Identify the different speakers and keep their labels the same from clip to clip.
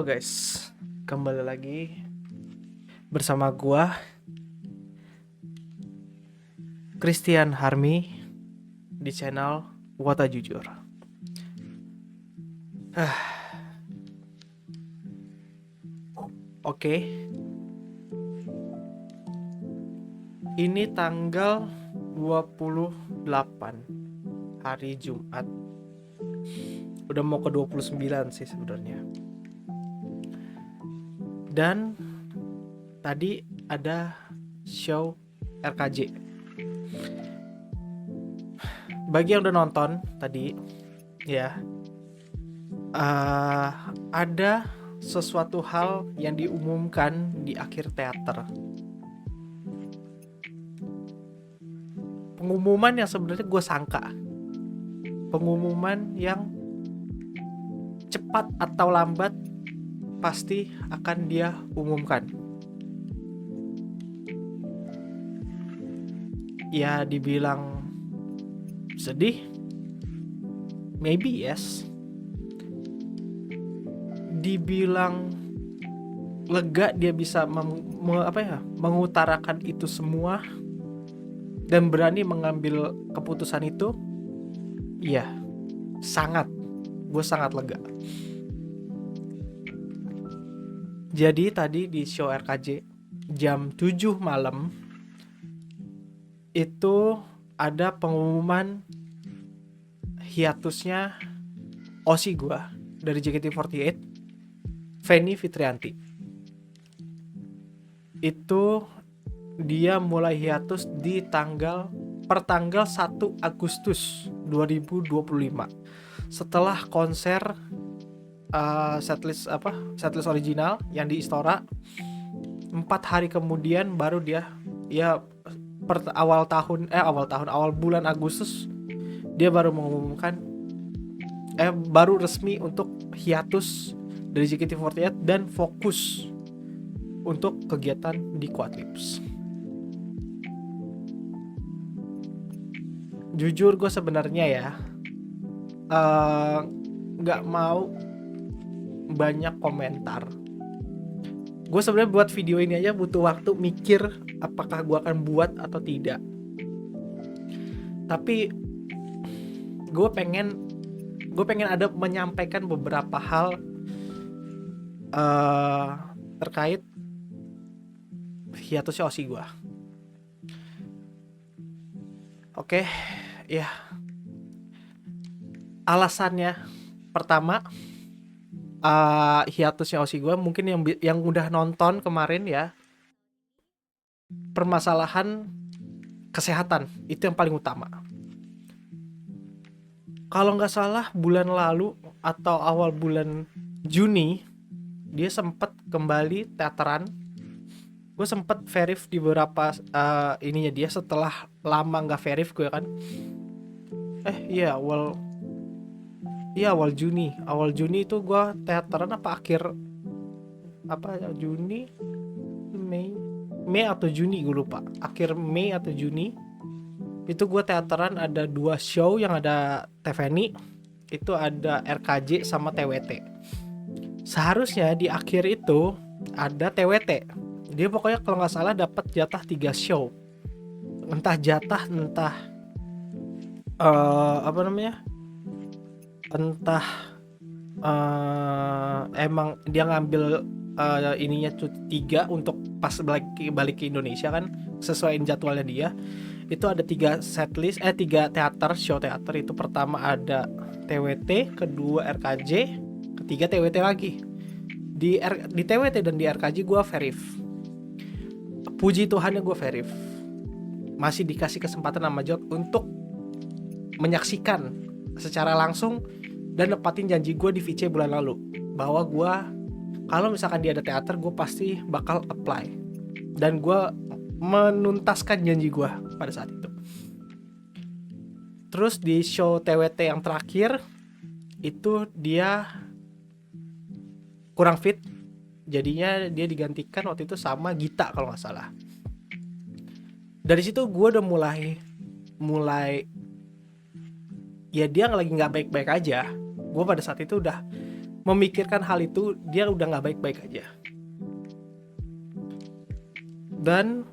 Speaker 1: Halo guys, kembali lagi bersama gua Christian Harmi di channel Wata Jujur. Oke, ini tanggal 28 hari Jumat. Udah mau ke 29 sih sebenarnya. Dan tadi ada show RKJ. Bagi yang udah nonton tadi, ya, ada sesuatu hal yang diumumkan di akhir teater. Pengumuman yang sebenarnya gue sangka, pengumuman yang cepat atau lambat pasti akan dia umumkan. Ya dibilang sedih, maybe yes. Dibilang lega dia bisa mengutarakan itu semua dan berani mengambil keputusan itu. Iya, gue sangat lega. Jadi tadi di show RKJ jam 7 malam itu ada pengumuman hiatusnya OSI gue dari JKT48, Feni Fitrianti. Itu dia mulai hiatus di per tanggal 1 Agustus 2025 setelah konser setlist original yang di Istora. 4 hari kemudian baru dia awal bulan Agustus dia baru mengumumkan baru resmi untuk hiatus dari JKT48 dan fokus untuk kegiatan di Quadlips. Jujur gue sebenarnya ya nggak mau banyak komentar. Gue sebenarnya buat video ini aja butuh waktu mikir apakah gue akan buat atau tidak. Tapi gue pengen ada menyampaikan beberapa hal terkait hiatusnya OSI gue. Oke, ya. Alasannya pertama, hiatusnya OSI gue mungkin yang udah nonton kemarin ya, permasalahan kesehatan itu yang paling utama. Kalau nggak salah bulan lalu atau awal bulan Juni dia sempat kembali teateran. Gue sempat verif di beberapa ininya dia setelah lama nggak verif gue kan. Awal Juni itu gue teateran Juni, Mei atau Juni gue lupa, akhir Mei atau Juni itu gue teateran ada 2 show yang ada TVNI, itu ada RKJ sama TWT. Seharusnya di akhir itu ada TWT, dia pokoknya kalau nggak salah dapat jatah 3 show, entah emang dia ngambil ininya cuti 3 untuk pas balik ke Indonesia kan, sesuaiin jadwalnya dia. Itu ada 3 show teater. Itu pertama ada TWT, kedua RKJ, ketiga TWT lagi. Di TWT dan di RKJ gue verif. Puji Tuhannya gue verif. Masih dikasih kesempatan sama Jot untuk menyaksikan secara langsung dan nepatin janji gue di VC bulan lalu bahwa gue kalau misalkan dia ada teater gue pasti bakal apply, dan gue menuntaskan janji gue pada saat itu. Terus di show TWT yang terakhir itu dia kurang fit, jadinya dia digantikan waktu itu sama Gita kalau nggak salah. Dari situ gue udah mulai ya dia lagi nggak baik-baik aja. Gue pada saat itu udah memikirkan hal itu, dia udah nggak baik-baik aja. Dan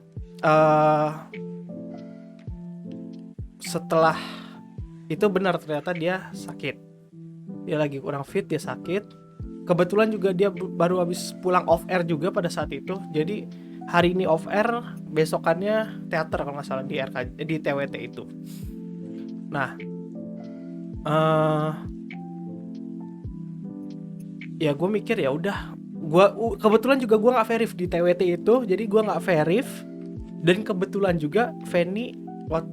Speaker 1: setelah itu benar ternyata dia sakit, dia lagi kurang fit, dia sakit. Kebetulan juga dia baru habis pulang off air juga pada saat itu, jadi hari ini off air, besokannya teater kalau nggak salah di di TWT itu. Nah, ya gue mikir ya udah, kebetulan juga gue nggak verif di TWT itu, jadi gue nggak verif. Dan kebetulan juga Fanny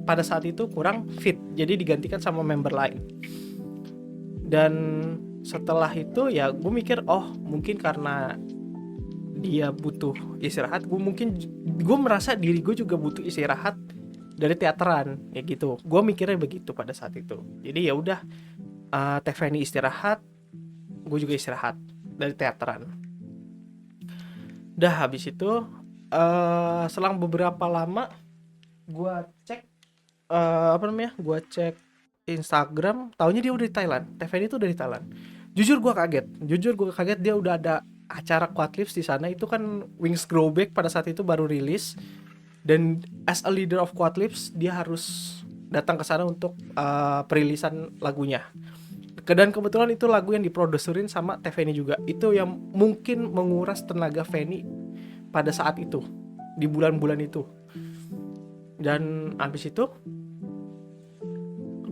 Speaker 1: pada saat itu kurang fit, jadi digantikan sama member lain. Dan setelah itu ya gue mikir, oh mungkin karena dia butuh istirahat, gue merasa diri gue juga butuh istirahat dari teateran, ya gitu. Gue mikirnya begitu pada saat itu. Jadi ya udah, Teh Fanny istirahat, gue juga istirahat dari teateran. Dah habis itu selang beberapa lama gue cek gue cek Instagram, taunya dia udah di Thailand. Teh Fanny itu udah di Thailand. Jujur gue kaget dia udah ada acara Quadlips di sana. Itu kan Wings Grow Back pada saat itu baru rilis, dan as a leader of Quadlips dia harus datang ke sana untuk perilisan lagunya. Dan kebetulan itu lagu yang diproduserin sama Teh Fanny juga. Itu yang mungkin menguras tenaga Fanny pada saat itu, di bulan-bulan itu. Dan abis itu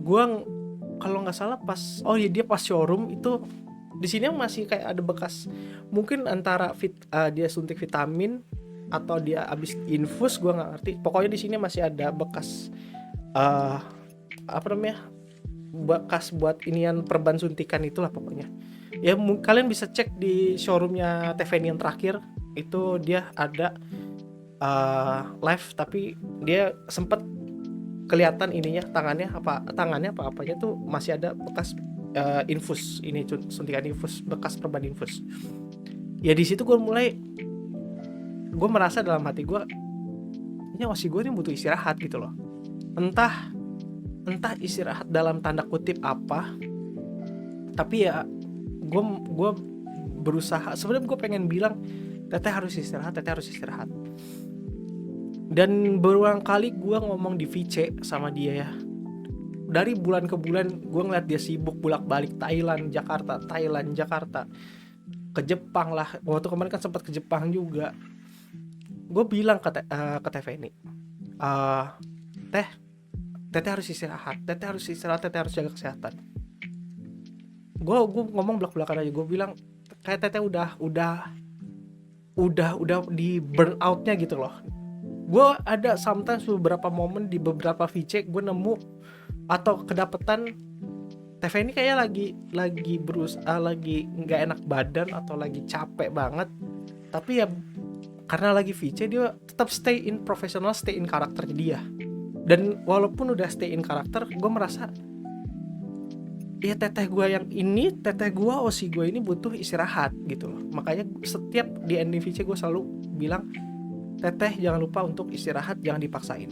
Speaker 1: gue kalau nggak salah dia pas showroom itu, di sini masih kayak ada bekas, mungkin antara dia suntik vitamin atau dia abis infus, gue nggak ngerti. Pokoknya di sini masih ada bekas bekas buat inian perban suntikan itulah pokoknya. Ya kalian bisa cek di showroomnya Teh Fanny yang terakhir itu, dia ada live, tapi dia sempet kelihatan ininya, tangannya apa apanya tuh masih ada bekas infus, ini suntikan infus, bekas perban infus. Ya di situ gue merasa dalam hati gue, ini osi gue ini butuh istirahat gitu loh. Entah istirahat dalam tanda kutip apa, tapi ya gue berusaha. Sebenarnya gue pengen bilang Teteh harus istirahat. Dan berulang kali gue ngomong di VC sama dia ya, dari bulan ke bulan gue ngeliat dia sibuk bolak-balik Thailand Jakarta, ke Jepang lah. Waktu kemarin kan sempat ke Jepang juga. Gue bilang ke Teh Fanny, Teteh harus istirahat, Teteh harus jaga kesehatan. Gue ngomong belak-belakan aja, gue bilang kayak Teteh udah di burn outnya gitu loh. Gue ada sometimes beberapa momen di beberapa VC gue nemu atau kedapetan Teh Fanny kayak lagi berusaha, lagi nggak enak badan atau lagi capek banget, tapi ya karena lagi VC dia tetap stay in professional, stay in karakternya dia. Dan walaupun udah stay in karakter, gue merasa ya teteh gue osi gue ini butuh istirahat gitu loh. Makanya setiap di ending VC gue selalu bilang, Teteh jangan lupa untuk istirahat, jangan dipaksain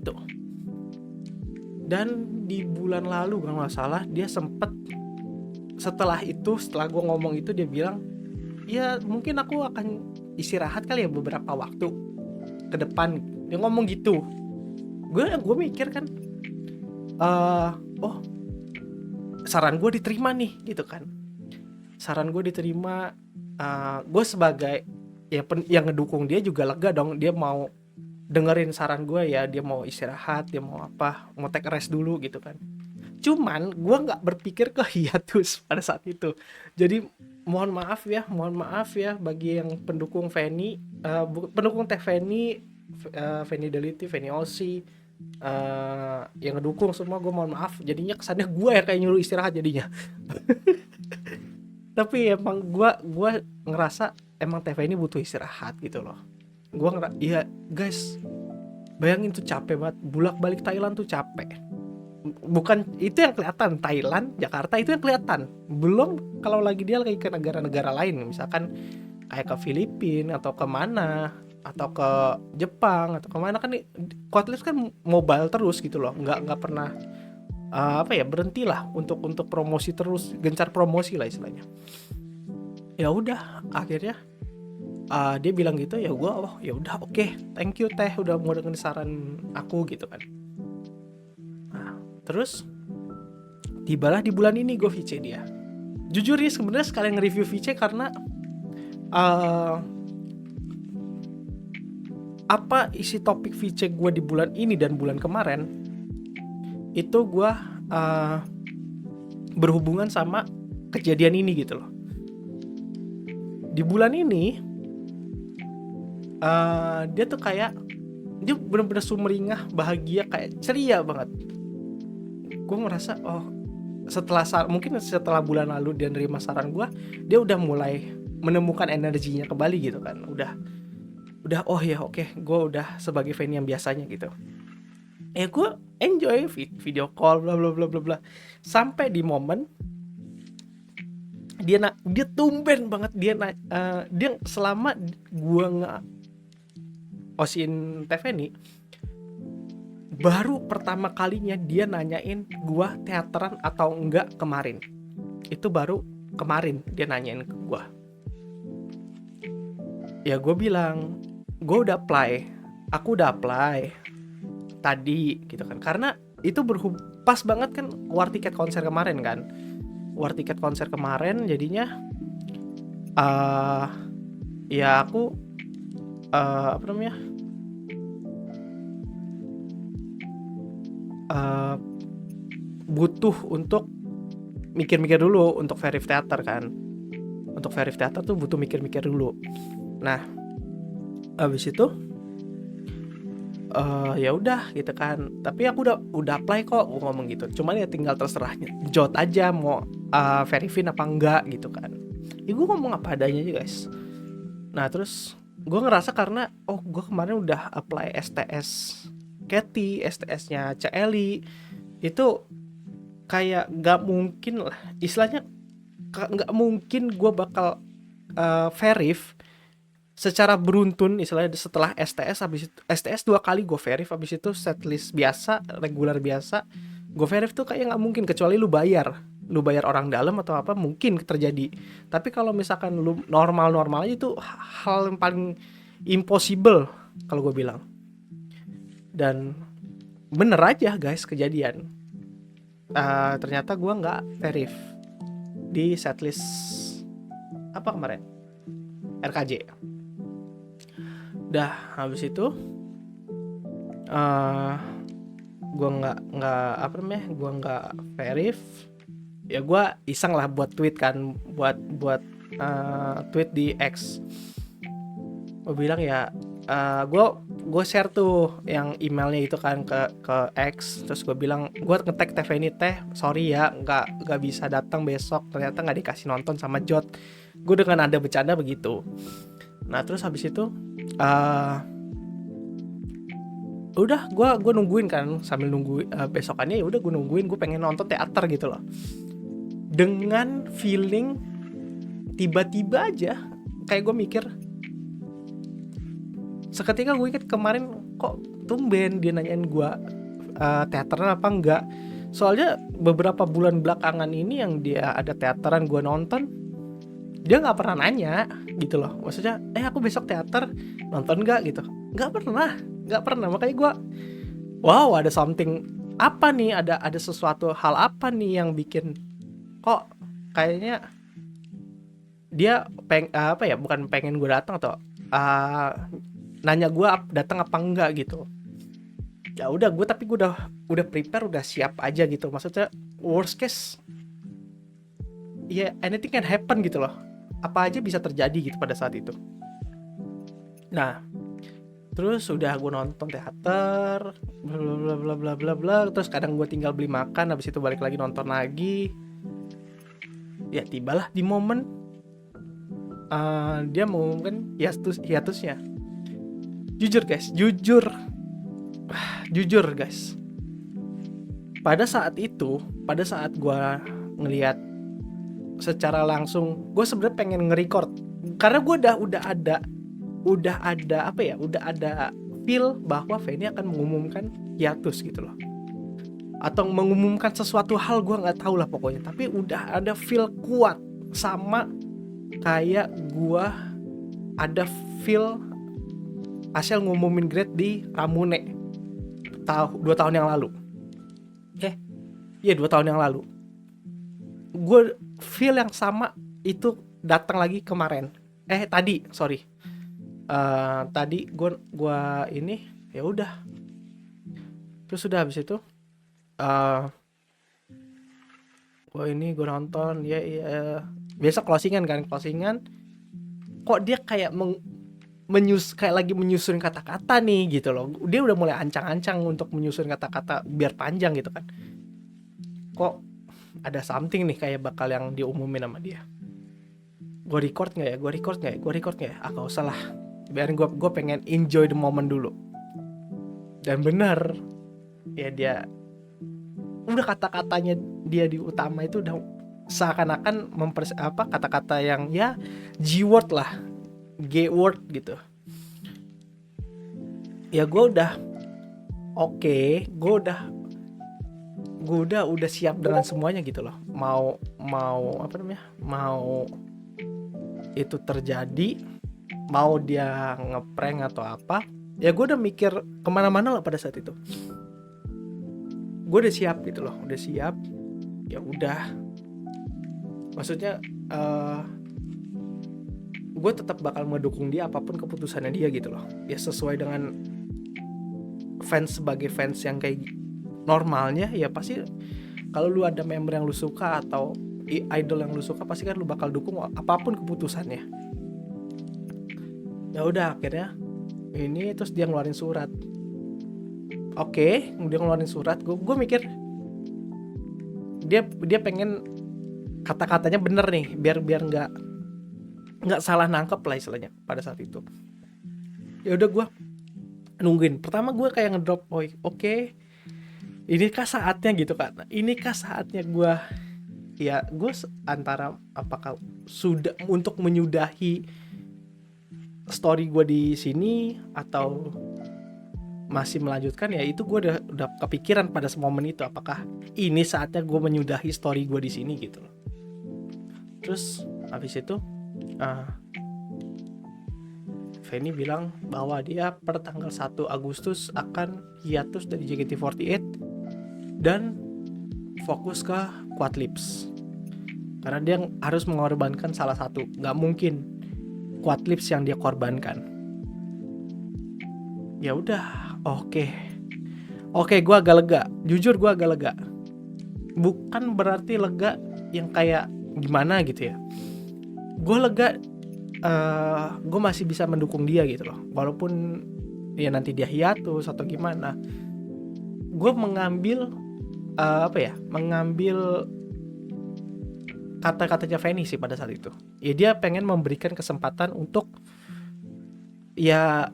Speaker 1: tuh. Dan di bulan lalu kalau nggak salah, dia sempet setelah gue ngomong itu, dia bilang ya mungkin aku akan istirahat kali ya beberapa waktu ke depan. Dia ngomong gitu. Gue mikir kan, saran gue diterima nih gitu kan. Saran gue diterima, gue sebagai yang ngedukung dia juga lega dong. Dia mau dengerin saran gue ya, dia mau istirahat, dia mau take rest dulu gitu kan. Cuman gue nggak berpikir ke hiatus pada saat itu. Jadi mohon maaf ya bagi yang pendukung Fanny, pendukung Teh Fanny, Fanny Delity, Fanny Osi, yang ngedukung semua, gue mohon maaf. Jadinya kesannya gue ya kayak nyuruh istirahat jadinya. Tapi emang gue ngerasa emang Teh Fanny butuh istirahat gitu loh. Iya guys, bayangin tuh capek banget, bolak-balik Thailand tuh capek. Bukan itu yang kelihatan, Thailand, Jakarta itu yang kelihatan. Belum kalau dia lagi ke negara-negara lain, misalkan kayak ke Filipina atau kemana, atau ke Jepang atau kemana kan, Quadlips kan mobile terus gitu loh, nggak pernah berhentilah untuk promosi terus, gencar promosi lah istilahnya. Ya udah akhirnya dia bilang gitu, ya gue ya udah oke, thank you teh udah mau dengerin saran aku gitu kan. Nah terus tibalah di bulan ini gue VC dia. Jujur ya sebenarnya sekalian nge-review VC karena apa isi topik VC gue di bulan ini dan bulan kemarin itu gue berhubungan sama kejadian ini gitu loh. Di bulan ini dia tuh kayak dia bener-bener sumringah, bahagia, kayak ceria banget. Gue ngerasa mungkin setelah bulan lalu dia nerima saran gue, dia udah mulai menemukan energinya kembali gitu kan. Udah oh ya oke, gue udah sebagai fan yang biasanya gitu. Gue enjoy video call bla bla bla bla bla. Sampai di momen dia tumben banget dia selama gue osin Teveni baru pertama kalinya dia nanyain gue teateran atau enggak kemarin. Itu baru kemarin dia nanyain ke gue. Ya gue bilang gue udah aku udah apply tadi gitu kan, karena itu pas banget kan war tiket konser kemarin jadinya ya aku butuh untuk mikir-mikir dulu untuk verif teater kan. Untuk verif teater tuh butuh mikir-mikir dulu. Nah abis itu ya udah gitu kan, tapi aku udah apply kok, gue ngomong gitu. Cuman ya tinggal terserahnya jot aja mau verifin apa enggak gitu kan. Ya gue ngomong apa adanya aja guys. Nah terus gue ngerasa karena gue kemarin udah apply STS Katy, STS-nya Celi, itu kayak nggak mungkin lah istilahnya, nggak mungkin gue bakal verif secara beruntun istilahnya setelah STS. Habis itu STS 2 kali gue verif, habis itu setlist biasa regular biasa gue verif tuh kayak nggak mungkin, kecuali lu bayar orang dalam atau apa mungkin terjadi. Tapi kalau misalkan lu normal aja itu hal yang paling impossible kalau gue bilang. Dan bener aja guys kejadian. Ternyata gue nggak verif di setlist apa kemarin RKJ. Dah habis itu gue nggak verif. Ya gue iseng lah buat tweet kan, buat tweet di X. Gue bilang ya gue share tuh yang emailnya itu kan ke X. Terus gue bilang, gue nge-tag Teveni, sorry ya nggak bisa datang besok, ternyata nggak dikasih nonton sama Jot. Gue dengan ada bercanda begitu. Nah terus habis itu udah gue nungguin kan, sambil nunggu besokannya ya udah gue nungguin, gue pengen nonton teater gitu loh. Dengan feeling tiba-tiba aja kayak gue mikir, seketika gue inget kemarin kok tumben dia nanyain gue teateran apa enggak. Soalnya beberapa bulan belakangan ini yang dia ada teateran gue nonton, dia nggak pernah nanya gitu loh. Maksudnya aku besok teater nonton nggak gitu, nggak pernah. Makanya gue wow, ada something apa nih, ada sesuatu hal apa nih yang bikin kok kayaknya dia bukan pengen gue datang atau nanya gue datang apa enggak gitu. Ya udah gue udah prepare, udah siap aja gitu. Maksudnya worst case ya anything can happen gitu loh, apa aja bisa terjadi gitu pada saat itu. Nah terus udah gue nonton teater bla bla bla, terus kadang gue tinggal beli makan, habis itu balik lagi nonton lagi. Ya tibalah di momen dia mengumumkan hiatusnya. Jujur guys, pada saat gue ngelihat secara langsung, gue sebenarnya pengen nge-record karena gue udah ada feel bahwa Feni akan mengumumkan hiatus gitu loh. atau mengumumkan sesuatu hal, gue nggak tahu lah pokoknya, tapi udah ada feel kuat, sama kayak gue ada feel Asel ngumumin grade di Ramune 2 tahun yang lalu. Iya 2 tahun yang lalu. Gue feel yang sama itu datang lagi kemarin. Tadi, sorry. Tadi gue ini ya udah. Terus udah habis itu gue nonton ya, biasa closingan kok dia kayak kayak lagi menyusun kata-kata nih gitu loh. Dia udah mulai ancang-ancang untuk menyusun kata-kata biar panjang gitu kan. Kok ada something nih kayak bakal yang diumumin sama dia. Gue record nggak ya? Gak usah lah. Biarin gue pengen enjoy the moment dulu. Dan benar, ya dia udah kata-katanya dia di utama itu udah seakan-akan kata-kata yang ya G-word lah, G-word gitu. Ya gue udah oke, gue udah siap dengan semuanya gitu loh. Mau itu terjadi, mau dia ngeprank atau apa, ya gue udah mikir kemana-mana lah pada saat itu. Gue udah siap gitu loh, ya udah. Maksudnya gue tetap bakal mendukung dia apapun keputusannya dia gitu loh. Ya sesuai dengan fans, sebagai fans yang kayak normalnya ya pasti kalau lu ada member yang lu suka atau idol yang lu suka, pasti kan lu bakal dukung apapun keputusannya. Ya udah akhirnya ini terus dia ngeluarin surat. Oke, dia ngeluarin surat, gue mikir dia pengen kata-katanya bener nih, biar nggak salah nangkep lah istilahnya pada saat itu. Ya udah gue nungguin. Pertama gue kayak ngedrop, oke, inikah saatnya gitu kan? Inikah saatnya gue antara apakah sudah untuk menyudahi story gue di sini atau masih melanjutkan. Ya itu gue udah kepikiran pada momen itu, apakah ini saatnya gue menyudahi story gue di sini gitu loh. Terus habis itu Feni bilang bahwa dia per tanggal 1 Agustus akan hiatus dari JKT48 dan fokus ke Quadlips, karena dia harus mengorbankan salah satu. Gak mungkin Quadlips yang dia korbankan. Ya udah, oke, gue agak lega. Jujur gue agak lega. Bukan berarti lega yang kayak gimana gitu ya. Gue lega, gue masih bisa mendukung dia gitu loh. Walaupun ya nanti dia hiatus atau gimana, gue mengambil kata-katanya Feni sih pada saat itu. Ya dia pengen memberikan kesempatan untuk ya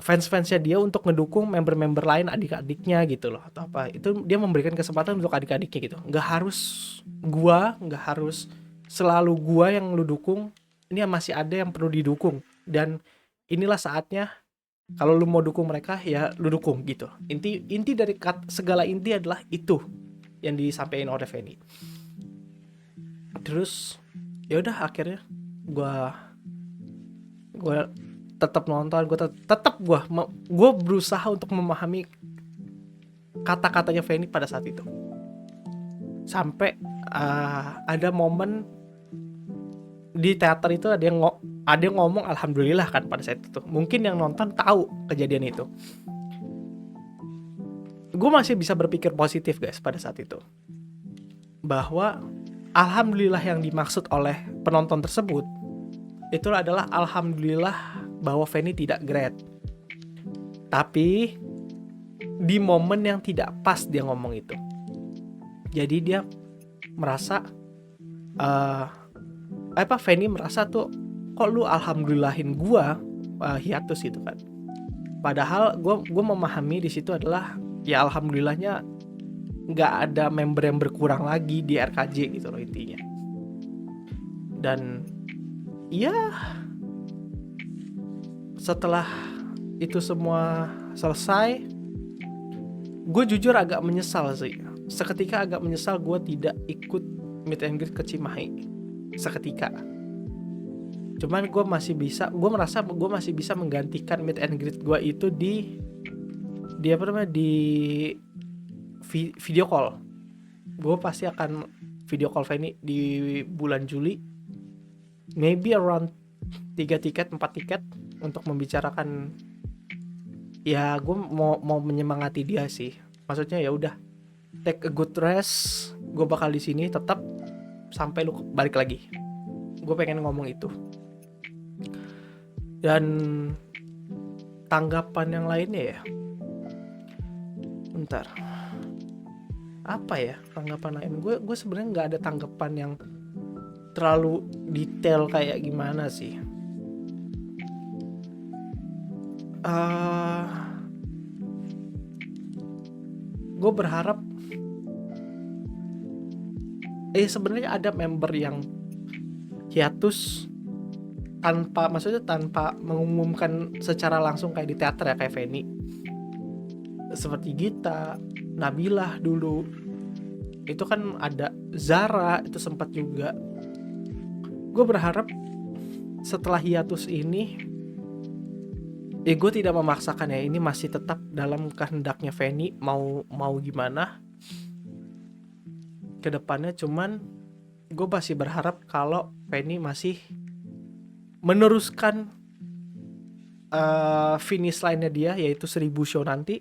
Speaker 1: fans-fansnya dia untuk ngedukung member-member lain, adik-adiknya gitu loh atau apa. Itu dia memberikan kesempatan untuk adik-adiknya gitu. Nggak harus selalu gua yang lu dukung. Ini masih ada yang perlu didukung, dan inilah saatnya kalau lu mau dukung mereka ya lu dukung gitu. Inti dari segala inti adalah itu yang disampaikan oleh Feni. Terus ya udah akhirnya gue tetap nonton, gue berusaha untuk memahami kata-katanya Feni pada saat itu. Sampai ada momen di teater itu ada yang ngomong alhamdulillah kan pada saat itu. Mungkin yang nonton tahu kejadian itu. Gue masih bisa berpikir positif guys pada saat itu, bahwa alhamdulillah yang dimaksud oleh penonton tersebut itu adalah alhamdulillah bahwa Feni tidak grade. Tapi di momen yang tidak pas dia ngomong itu. Jadi dia merasa Feni merasa tuh kok lu alhamdulillahin gua hiatus gitu kan. Padahal gua memahami di situ adalah ya alhamdulillahnya nggak ada member yang berkurang lagi di RKJ gitu loh intinya. Dan ya setelah itu semua selesai, gue jujur agak menyesal sih seketika agak menyesal gue tidak ikut meet and greet ke Cimahi seketika. Cuman gue merasa gue masih bisa menggantikan meet and greet gue itu di apa namanya, di video call. Gue pasti akan video call Feni di bulan Juli, maybe around 3 tiket 4 tiket untuk membicarakan. Ya gue mau menyemangati dia sih, maksudnya ya udah, take a good rest, gue bakal di sini tetap sampai lu balik lagi. Gue pengen ngomong itu. Dan tanggapan yang lainnya ya, bentar, apa ya tanggapan lain? Gue sebenarnya nggak ada tanggapan yang terlalu detail kayak gimana sih. Gue berharap sebenarnya ada member yang hiatus tanpa mengumumkan secara langsung kayak di teater ya, kayak Feni, seperti Gita, Nabilah dulu itu kan ada, Zara itu sempat juga. Gue berharap setelah hiatus ini, gue tidak memaksakan ya, ini masih tetap dalam kehendaknya Feni mau gimana ke depannya. Cuman gue masih berharap kalau Feni masih meneruskan finish line-nya dia, yaitu 1000 show nanti.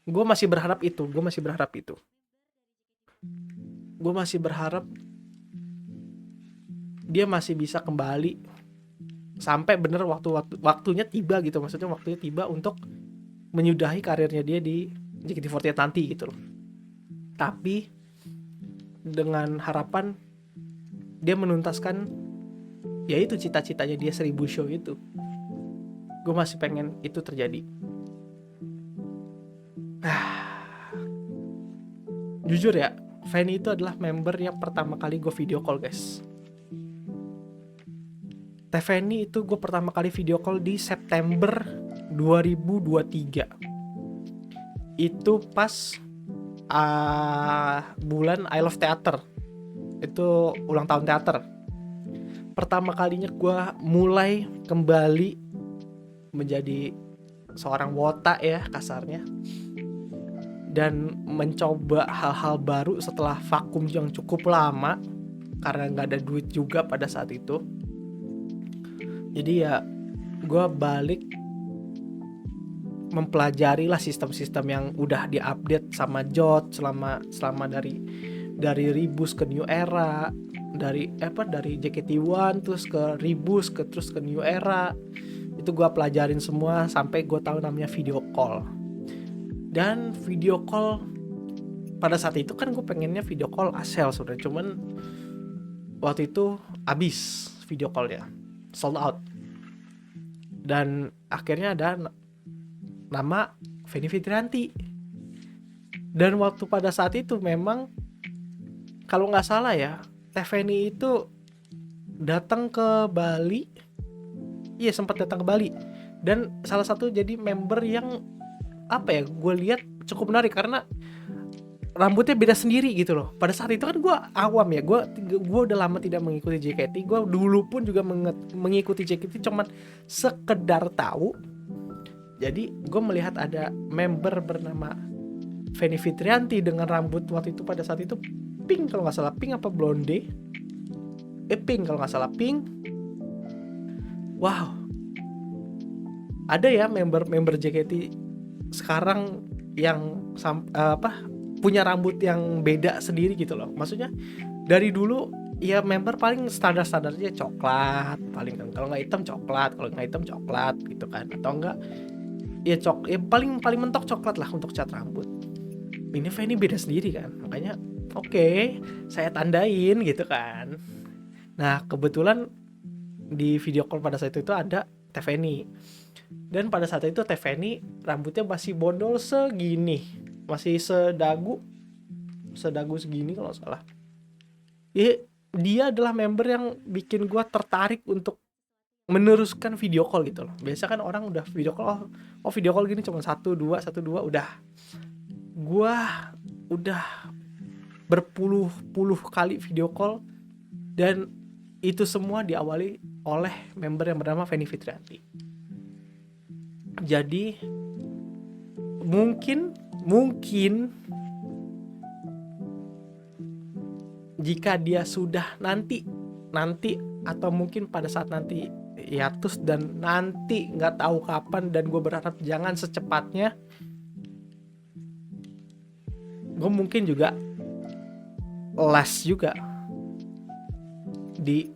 Speaker 1: Gue masih berharap itu. Gue masih berharap dia masih bisa kembali sampai bener waktunya tiba gitu. Maksudnya waktunya tiba untuk menyudahi karirnya dia di JKT48 nanti gitu loh. Tapi dengan harapan dia menuntaskan yaitu cita-citanya dia 1000 show itu. Gue masih pengen itu terjadi. Jujur ya, Feni itu adalah member yang pertama kali gue video call, guys. Feni itu gue pertama kali video call di September 2023. Itu pas bulan I Love Theater. Itu ulang tahun teater. Pertama kalinya gue mulai kembali menjadi seorang wota ya kasarnya, dan mencoba hal-hal baru setelah vakum yang cukup lama karena gak ada duit juga pada saat itu. Jadi ya gue balik mempelajari lah sistem-sistem yang udah diupdate sama Jot selama dari Rebus ke New Era, dari JKT1 terus ke Rebus terus ke New Era. Itu gue pelajarin semua sampai gue tahu namanya video call. Dan video call pada saat itu kan gue pengennya video call Asel sudah, cuman waktu itu habis video call ya, sold out. Dan akhirnya ada nama Feni Fitrianti. Dan waktu pada saat itu memang kalau nggak salah ya, Feni itu datang ke Bali. Iya, sempat datang ke Bali. Dan salah satu jadi member yang gue lihat cukup menarik karena rambutnya beda sendiri gitu loh. Pada saat itu kan gue awam ya, gue udah lama tidak mengikuti JKT. Gue dulu pun juga mengikuti JKT cuman sekedar tahu. Jadi gue melihat ada member bernama Feni Fitrianti dengan rambut waktu itu pada saat itu pink kalau nggak salah, pink apa blonde? Pink kalau nggak salah, pink. Wow, ada ya member JKT sekarang yang punya rambut yang beda sendiri gitu loh. Maksudnya dari dulu ya member paling standarnya coklat, paling kan kalau nggak hitam coklat, kalau nggak hitam coklat gitu kan, atau enggak ya paling mentok coklat lah untuk cat rambut. Ini Feni beda sendiri kan, makanya oke, saya tandain gitu kan. Nah kebetulan di video call pada saat itu ada Feni. Dan pada saat itu Feni rambutnya masih bondol segini, masih sedagu segini kalau nggak salah. Dia adalah member yang bikin gue tertarik untuk meneruskan video call gitu loh. Biasa kan orang udah video call, video call gini cuma 1-2 udah. Gue udah berpuluh-puluh kali video call, dan itu semua diawali oleh member yang bernama Feni Fitrianti. Jadi mungkin jika dia sudah nanti atau mungkin pada saat nanti hiatus, dan nanti nggak tahu kapan, dan gue berharap jangan secepatnya, gue mungkin juga les juga di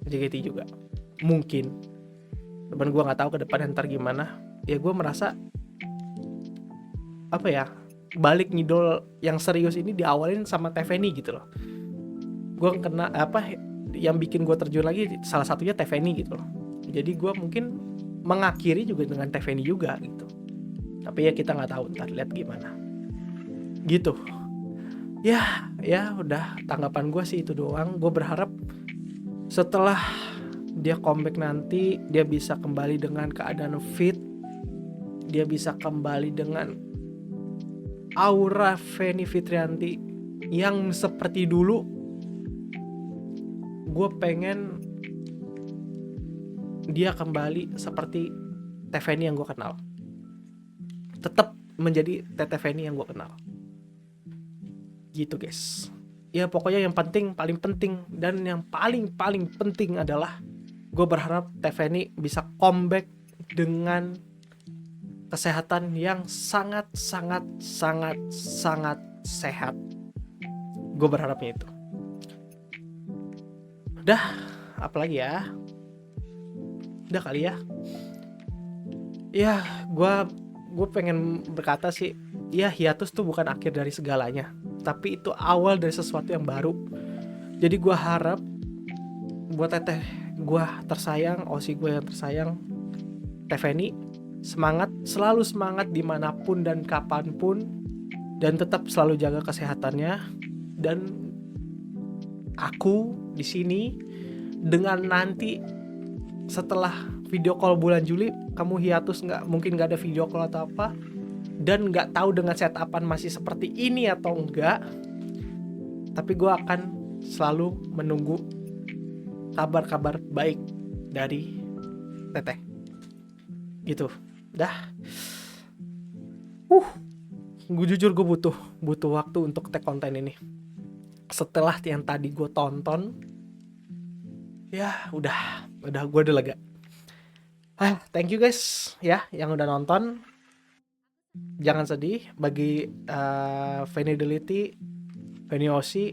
Speaker 1: JKT juga mungkin. Cuman gue nggak tahu ke depan ntar gimana. Ya gue merasa apa ya, balik ngidol yang serius ini diawalin sama Teveni gitu loh. Gue kena apa yang bikin gue terjun lagi, salah satunya Teveni gitu loh. Jadi gue mungkin mengakhiri juga dengan Teveni juga gitu. Tapi ya kita nggak tahu, ntar lihat gimana gitu. Ya udah, tanggapan gue sih itu doang. Gue berharap setelah dia comeback nanti, dia bisa kembali dengan keadaan fit, dia bisa kembali dengan aura Feni Fitrianti yang seperti dulu. Gue pengen dia kembali seperti Teveni yang gue kenal, tetap menjadi Teveni yang gue kenal gitu guys. Ya pokoknya yang paling penting dan yang paling penting adalah gue berharap Teveni bisa comeback dengan kesehatan yang sangat sehat. Gue berharapnya itu. Udah, apalagi ya? Udah kali ya. Ya, gue pengen berkata sih, ya hiatus tuh bukan akhir dari segalanya, tapi itu awal dari sesuatu yang baru. Jadi gue harap buat teteh gue tersayang, Osi gue yang tersayang, Teveni, selalu semangat dimanapun dan kapanpun, dan tetap selalu jaga kesehatannya. Dan aku di sini dengan nanti setelah video call bulan Juli, kamu hiatus mungkin nggak ada video call atau apa, dan nggak tahu dengan setupan masih seperti ini atau enggak, tapi gue akan selalu menunggu kabar-kabar baik dari teteh gitu. Dah, gue jujur gue butuh waktu untuk take konten ini. Setelah yang tadi gue tonton, ya udah gue udah lega. Thank you guys ya yang udah nonton. Jangan sedih bagi Feni Delity, Feni Osi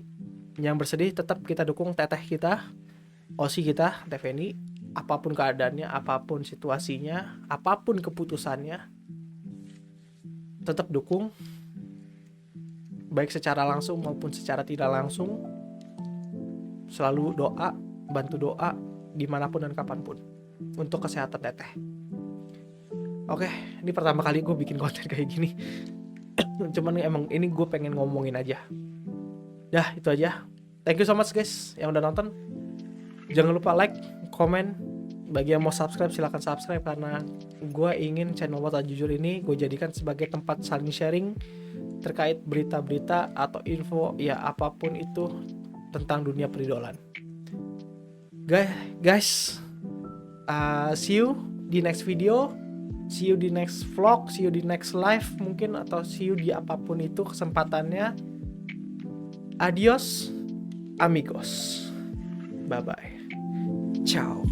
Speaker 1: yang bersedih. Tetap kita dukung teteh kita, Osi kita, Teveni, apapun keadaannya, apapun situasinya, apapun keputusannya, tetap dukung, baik secara langsung maupun secara tidak langsung. Selalu bantu doa dimanapun dan kapanpun untuk kesehatan teteh. Oke, ini pertama kali gue bikin konten kayak gini. Cuman emang ini gue pengen ngomongin aja. Dah, itu aja. Thank you so much guys yang udah nonton. Jangan lupa like, komen. Bagi yang mau subscribe silahkan subscribe, karena gue ingin channel Watak Jujur ini gue jadikan sebagai tempat saling sharing terkait berita-berita atau info ya apapun itu tentang dunia peridolan. Guys, see you di next video, see you di next vlog, see you di next live mungkin, atau see you di apapun itu kesempatannya. Adios amigos, bye bye, ciao.